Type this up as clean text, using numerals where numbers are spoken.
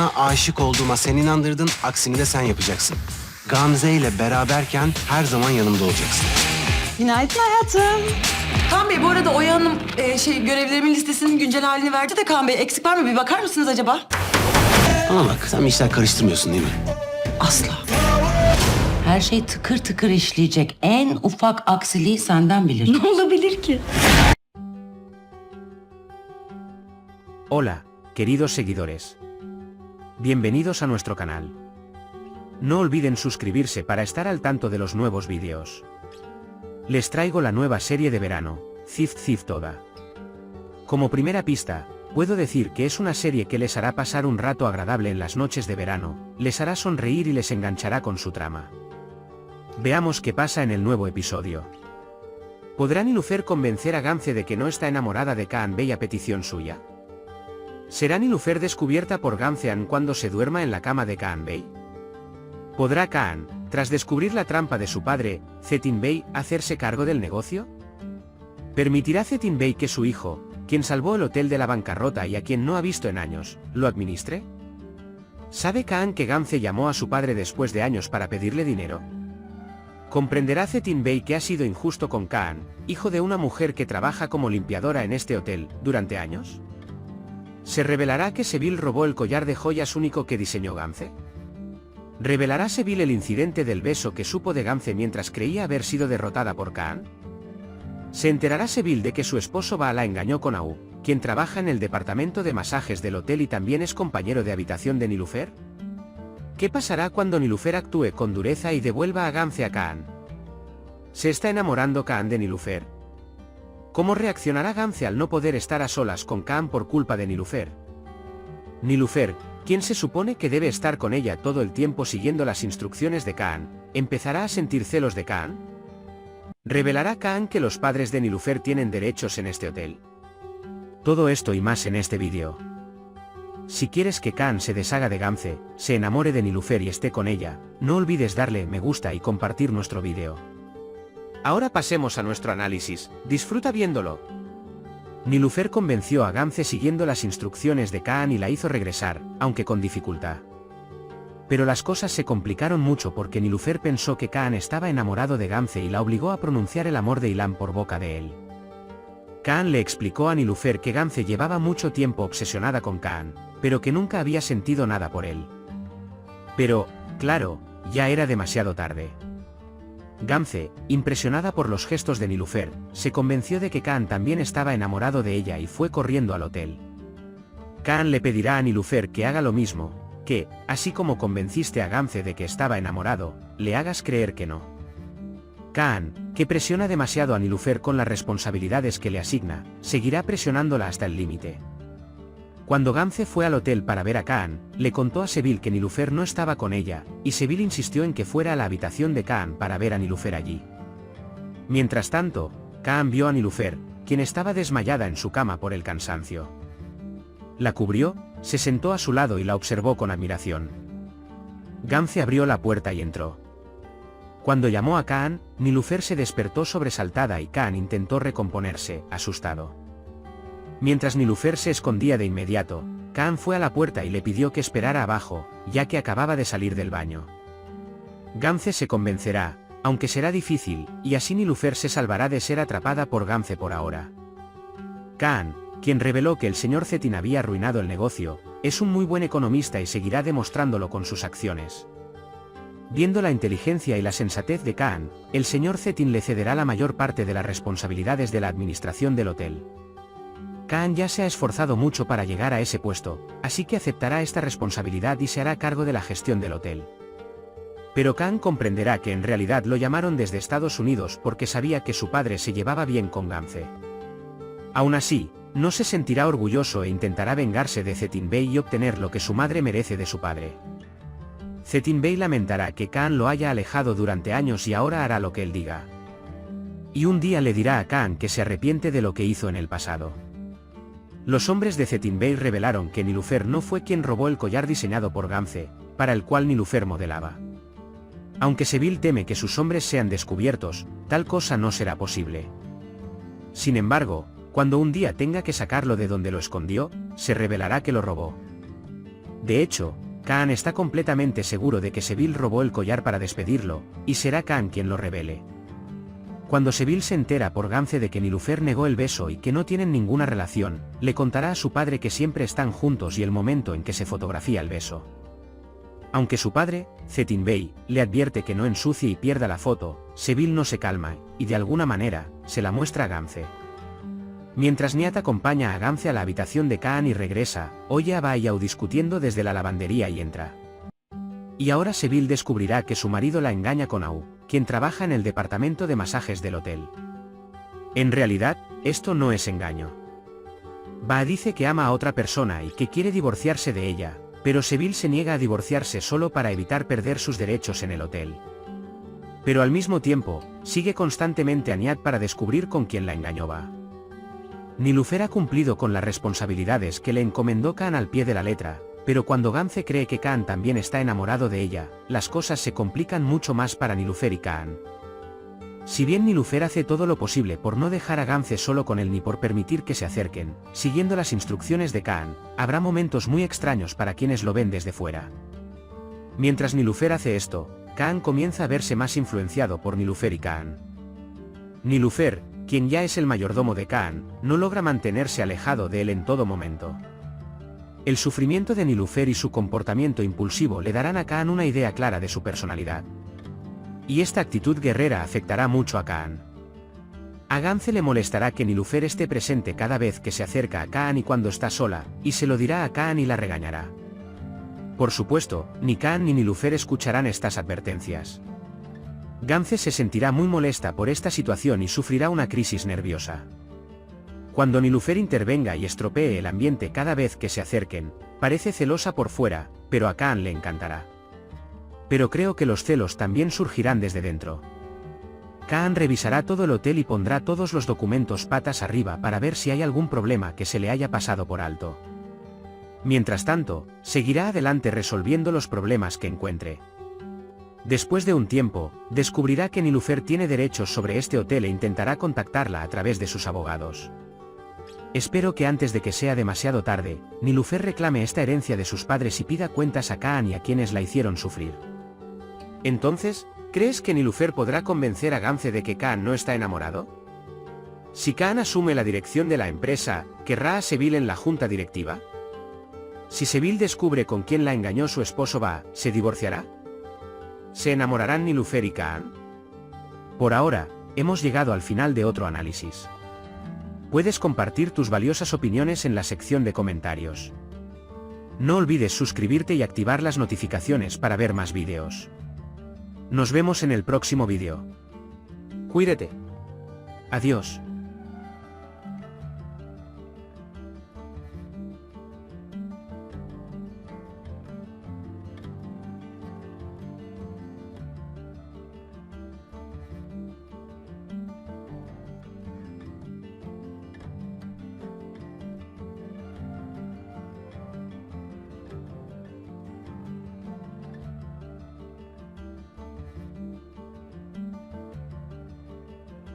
Bana aşık olduğuma sen inandırdın, aksini de sen yapacaksın. Gamze ile beraberken her zaman yanımda olacaksın. Günaydın hayatım. Kaan Bey bu arada Oya Hanım görevlerimin listesinin güncel halini verdi de Kaan Bey eksik var mı? Bir bakar mısınız acaba? Ama bak sen bir işler karıştırmıyorsun değil mi? Asla. Her şey tıkır tıkır işleyecek. En ufak aksiliği senden bilir. Ne olabilir ki? Hola, queridos seguidores. Bienvenidos a nuestro canal. No olviden suscribirse para estar al tanto de los nuevos vídeos. Les traigo la nueva serie de verano, Zift Zift Toda. Como primera pista, puedo decir que es una serie que les hará pasar un rato agradable en las noches de verano, les hará sonreír y les enganchará con su trama. Veamos qué pasa en el nuevo episodio. ¿Podrá Nilufer convencer a Gamze de que no está enamorada de Kaan Bey a petición suya? ¿Será Nilufer descubierta por Gamzean cuando se duerma en la cama de Kaan Bey? ¿Podrá Kaan, tras descubrir la trampa de su padre, Zetin Bey, hacerse cargo del negocio? ¿Permitirá Zetin Bey que su hijo, quien salvó el hotel de la bancarrota y a quien no ha visto en años, lo administre? ¿Sabe Kaan que Gamze llamó a su padre después de años para pedirle dinero? ¿Comprenderá Zetin Bey que ha sido injusto con Kaan, hijo de una mujer que trabaja como limpiadora en este hotel, durante años? ¿Se revelará que Seville robó el collar de joyas único que diseñó Gamze? ¿Revelará Seville el incidente del beso que supo de Gamze mientras creía haber sido derrotada por Kaan? ¿Se enterará Seville de que su esposo Ba la engañó con Au, quien trabaja en el departamento de masajes del hotel y también es compañero de habitación de Nilufer? ¿Qué pasará cuando Nilufer actúe con dureza y devuelva a Gamze a Kaan? ¿Se está enamorando Kaan de Nilufer? ¿Cómo reaccionará Gamze al no poder estar a solas con Kaan por culpa de Nilufer? Nilufer, quien se supone que debe estar con ella todo el tiempo siguiendo las instrucciones de Kaan, ¿empezará a sentir celos de Kaan? ¿Revelará Kaan que los padres de Nilufer tienen derechos en este hotel? Todo esto y más en este vídeo. Si quieres que Kaan se deshaga de Gamze, se enamore de Nilufer y esté con ella, no olvides darle me gusta y compartir nuestro vídeo. Ahora pasemos a nuestro análisis, disfruta viéndolo. Nilufer convenció a Gamze siguiendo las instrucciones de Kaan y la hizo regresar, aunque con dificultad. Pero las cosas se complicaron mucho porque Nilufer pensó que Kaan estaba enamorado de Gamze y la obligó a pronunciar el amor de Ilan por boca de él. Kaan le explicó a Nilufer que Gamze llevaba mucho tiempo obsesionada con Kaan, pero que nunca había sentido nada por él. Pero, claro, ya era demasiado tarde. Gamze, impresionada por los gestos de Nilufer, se convenció de que Kaan también estaba enamorado de ella y fue corriendo al hotel. Kaan le pedirá a Nilufer que haga lo mismo, que, así como convenciste a Gamze de que estaba enamorado, le hagas creer que no. Kaan, que presiona demasiado a Nilufer con las responsabilidades que le asigna, seguirá presionándola hasta el límite. Cuando Gamze fue al hotel para ver a Kaan, le contó a Seville que Nilufer no estaba con ella, y Seville insistió en que fuera a la habitación de Kaan para ver a Nilufer allí. Mientras tanto, Kaan vio a Nilufer, quien estaba desmayada en su cama por el cansancio. La cubrió, se sentó a su lado y la observó con admiración. Gamze abrió la puerta y entró. Cuando llamó a Kaan, Nilufer se despertó sobresaltada y Kaan intentó recomponerse, asustado. Mientras Nilufer se escondía de inmediato, Kaan fue a la puerta y le pidió que esperara abajo, ya que acababa de salir del baño. Gamze se convencerá, aunque será difícil, y así Nilufer se salvará de ser atrapada por Gamze por ahora. Kaan, quien reveló que el señor Zetin había arruinado el negocio, es un muy buen economista y seguirá demostrándolo con sus acciones. Viendo la inteligencia y la sensatez de Kaan, el señor Zetin le cederá la mayor parte de las responsabilidades de la administración del hotel. Kaan ya se ha esforzado mucho para llegar a ese puesto, así que aceptará esta responsabilidad y se hará cargo de la gestión del hotel. Pero Kaan comprenderá que en realidad lo llamaron desde Estados Unidos porque sabía que su padre se llevaba bien con Gamze. Aún así, no se sentirá orgulloso e intentará vengarse de Zetin Bey y obtener lo que su madre merece de su padre. Zetin Bey lamentará que Kaan lo haya alejado durante años y ahora hará lo que él diga. Y un día le dirá a Kaan que se arrepiente de lo que hizo en el pasado. Los hombres de Zetin Bey revelaron que Nilufer no fue quien robó el collar diseñado por Gamze, para el cual Nilufer modelaba. Aunque Seville teme que sus hombres sean descubiertos, tal cosa no será posible. Sin embargo, cuando un día tenga que sacarlo de donde lo escondió, se revelará que lo robó. De hecho, Kaan está completamente seguro de que Seville robó el collar para despedirlo, y será Kaan quien lo revele. Cuando Seville se entera por Gance de que Nilüfer negó el beso y que no tienen ninguna relación, le contará a su padre que siempre están juntos y el momento en que se fotografía el beso. Aunque su padre, Cetin Bey, le advierte que no ensucie y pierda la foto, Seville no se calma, y de alguna manera, se la muestra a Gance. Mientras Nihat acompaña a Gance a la habitación de Kaan y regresa, oye a Ba y Au discutiendo desde la lavandería y entra. Y ahora Seville descubrirá que su marido la engaña con Au, quien trabaja en el departamento de masajes del hotel. En realidad, esto no es engaño. Ba dice que ama a otra persona y que quiere divorciarse de ella, pero Seville se niega a divorciarse solo para evitar perder sus derechos en el hotel. Pero al mismo tiempo, sigue constantemente a Nihat para descubrir con quién la engañó Ba. Nilüfer ha cumplido con las responsabilidades que le encomendó Kaan al pie de la letra, pero cuando Gance cree que Kaan también está enamorado de ella, las cosas se complican mucho más para Nilüfer y Kaan. Si bien Nilüfer hace todo lo posible por no dejar a Gance solo con él ni por permitir que se acerquen, siguiendo las instrucciones de Kaan, habrá momentos muy extraños para quienes lo ven desde fuera. Mientras Nilüfer hace esto, Kaan comienza a verse más influenciado por Nilüfer y Kaan. Nilüfer, quien ya es el mayordomo de Kaan, no logra mantenerse alejado de él en todo momento. El sufrimiento de Nilüfer y su comportamiento impulsivo le darán a Kaan una idea clara de su personalidad. Y esta actitud guerrera afectará mucho a Kaan. A Gance le molestará que Nilüfer esté presente cada vez que se acerca a Kaan y cuando está sola, y se lo dirá a Kaan y la regañará. Por supuesto, ni Kaan ni Nilüfer escucharán estas advertencias. Gance se sentirá muy molesta por esta situación y sufrirá una crisis nerviosa. Cuando Nilüfer intervenga y estropee el ambiente cada vez que se acerquen, parece celosa por fuera, pero a Kaan le encantará. Pero creo que los celos también surgirán desde dentro. Kaan revisará todo el hotel y pondrá todos los documentos patas arriba para ver si hay algún problema que se le haya pasado por alto. Mientras tanto, seguirá adelante resolviendo los problemas que encuentre. Después de un tiempo, descubrirá que Nilüfer tiene derechos sobre este hotel e intentará contactarla a través de sus abogados. Espero que antes de que sea demasiado tarde, Nilüfer reclame esta herencia de sus padres y pida cuentas a Kaan y a quienes la hicieron sufrir. Entonces, ¿crees que Nilüfer podrá convencer a Gance de que Kaan no está enamorado? Si Kaan asume la dirección de la empresa, ¿querrá a Seville en la junta directiva? Si Seville descubre con quién la engañó su esposo Ba, ¿se divorciará? ¿Se enamorarán Nilüfer y Kaan? Por ahora, hemos llegado al final de otro análisis. Puedes compartir tus valiosas opiniones en la sección de comentarios. No olvides suscribirte y activar las notificaciones para ver más vídeos. Nos vemos en el próximo vídeo. Cuídate. Adiós.